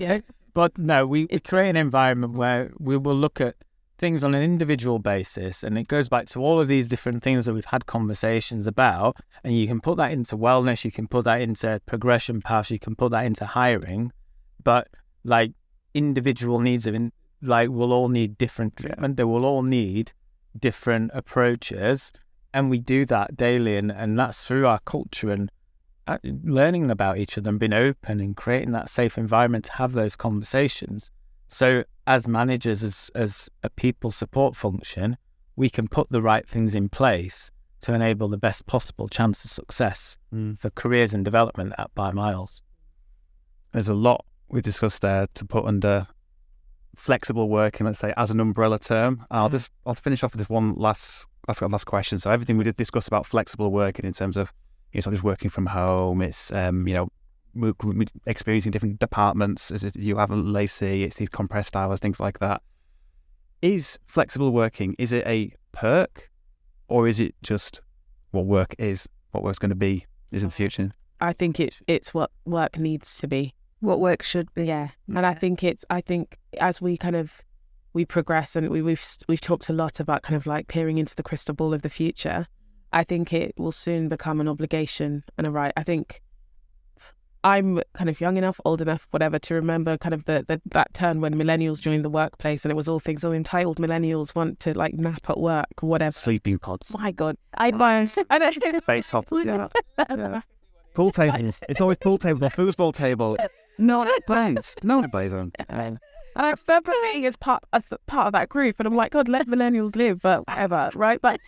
Yeah. But no, we create an environment where we will look at things on an individual basis, and it goes back to all of these different things that we've had conversations about, and you can put that into wellness, you can put that into progression paths, you can put that into hiring, but like individual needs will all need different treatment. They will all need different approaches, and we do that daily, and that's through our culture and learning about each other and being open and creating that safe environment to have those conversations. So as managers, as a people support function, we can put the right things in place to enable the best possible chance of success for careers and development by miles. There's a lot we discussed there to put under flexible working, let's say, as an umbrella term. I'll finish off with this one last question. So everything we did discuss about flexible working in terms of, it's not just working from home, it's experiencing different departments, you have a lacy, it's these compressed hours, things like that. Is flexible working, is it a perk, or is it just what work's going to be in the future? I think it's what work needs to be. What work should be. Yeah. And I think as we progress, and we've talked a lot about kind of like peering into the crystal ball of the future, I think it will soon become an obligation and a right. I think I'm kind of young enough, old enough, whatever, to remember kind of that turn when millennials joined the workplace, and it was all things, entitled millennials want to like nap at work, whatever. Sleeping pods. My God. I don't Space hop. Yeah. Pool tables. It's always pool tables or foosball table. No plays. No one plays on. And I remember being as part of that group, and I'm like, God, let millennials live, but whatever, right? But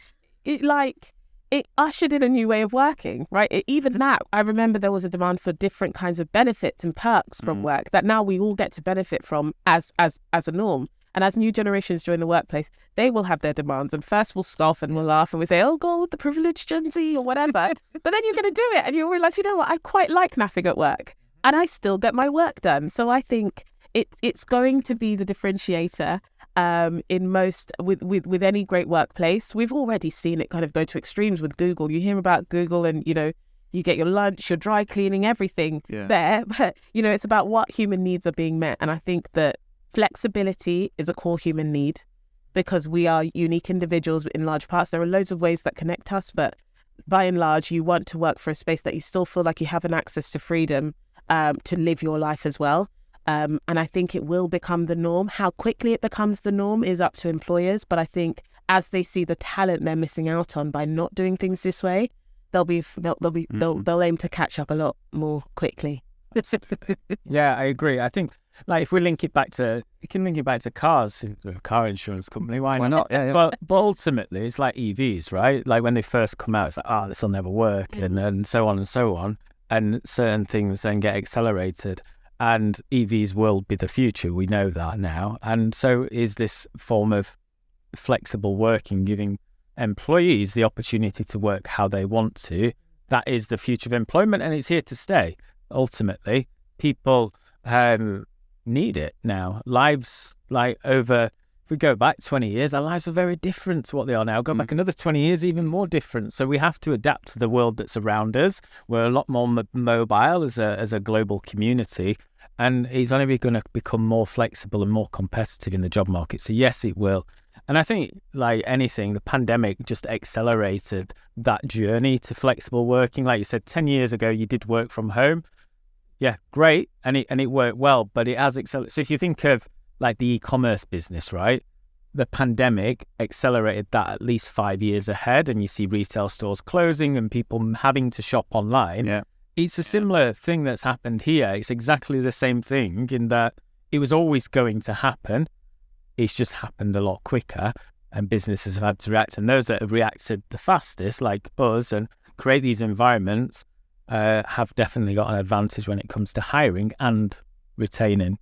it ushered in a new way of working, right? Even now, I remember there was a demand for different kinds of benefits and perks from work that now we all get to benefit from as a norm. And as new generations join the workplace, they will have their demands. And first we'll scoff and we'll laugh and we say, oh God, the privileged Gen Z or whatever. But then you're going to do it and you'll realise, you know what, I quite like napping at work and I still get my work done. So I think it's going to be the differentiator in most with any great workplace. We've already seen it kind of go to extremes with Google. You hear about Google and, you get your lunch, your dry cleaning, everything there. But, it's about what human needs are being met. And I think that flexibility is a core human need because we are unique individuals in large parts. There are loads of ways that connect us, but by and large, you want to work for a space that you still feel like you have an access to freedom to live your life as well. And I think it will become the norm. How quickly it becomes the norm is up to employers. But I think as they see the talent they're missing out on by not doing things this way, they'll aim to catch up a lot more quickly. Yeah, I agree. I think if we link it back to cars, a car insurance company, why not? Yeah. But ultimately, it's like EVs, right? Like when they first come out, it's like, this will never work, and so on and so on. And certain things then get accelerated. And EVs will be the future. We know that now. And so is this form of flexible working, giving employees the opportunity to work how they want to. That is the future of employment, and it's here to stay. Ultimately, people need it now. Lives if we go back 20 years, our lives are very different to what they are now. Go back another 20 years, even more different. So we have to adapt to the world that's around us. We're a lot more mobile as a global community, and it's only going to become more flexible and more competitive in the job market. So yes, it will. And I think, like anything, the pandemic just accelerated that journey to flexible working. Like you said, 10 years ago, you did work from home. Yeah, great. And it worked well, but it has accelerated. So if you think of like the e-commerce business, right? The pandemic accelerated that at least 5 years ahead, and you see retail stores closing and people having to shop online. Yeah. It's a similar thing that's happened here. It's exactly the same thing in that it was always going to happen. It's just happened a lot quicker, and businesses have had to react. And those that have reacted the fastest, like us, and create these environments, have definitely got an advantage when it comes to hiring and retaining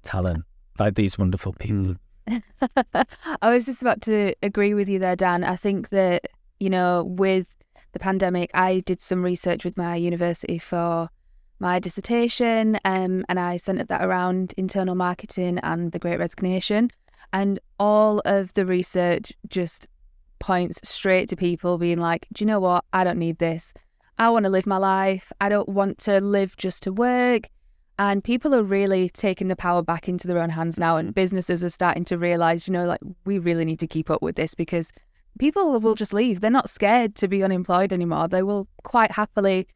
talent like these wonderful people. I was just about to agree with you there, Dan. I think that, with the pandemic, I did some research with my university for my dissertation, and I centered that around internal marketing and the Great Resignation. And all of the research just points straight to people being like, do you know what? I don't need this. I want to live my life. I don't want to live just to work. And people are really taking the power back into their own hands now. And businesses are starting to realize, like, we really need to keep up with this, because people will just leave. They're not scared to be unemployed anymore. They will quite happily,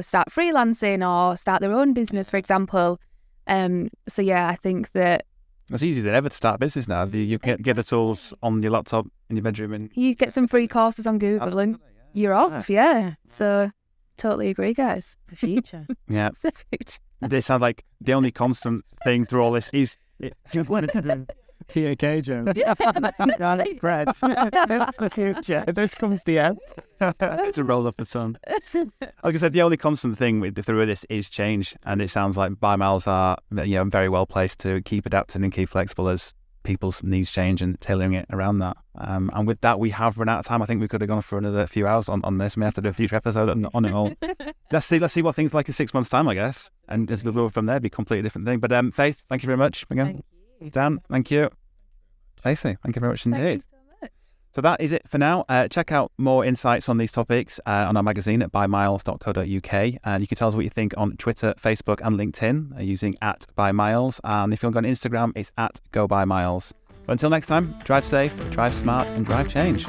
start freelancing or start their own business, for example. So yeah, I think that it's easier than ever to start a business now. You get the tools on your laptop in your bedroom, and you get some free courses on Google and you're off. Yeah. So totally agree, guys. The future. Yeah. It's the future. It sounds like the only constant thing through all this is Key occasion. Garlic bread. That's the future. This comes the end. to roll up the tongue. Like I said, the only constant thing through this is change, and it sounds like Buy Miles are very well placed to keep adapting and keep flexible as people's needs change and tailoring it around that. And with that, we have run out of time. I think we could have gone for another few hours on this. We have to do a future episode on it all. Let's see what things like in 6 months' time, I guess. And as we go from there, it'd be a completely different thing. But Faith, thank you very much again. Thank you. Dan, thank you. Lacey, thank you very much indeed. Thank you so much. So that is it for now. Check out more insights on these topics on our magazine at buymiles.co.uk. And you can tell us what you think on Twitter, Facebook and LinkedIn using @buymiles. And if you're on Instagram, it's @GoBuyMiles. So until next time, drive safe, drive smart and drive change.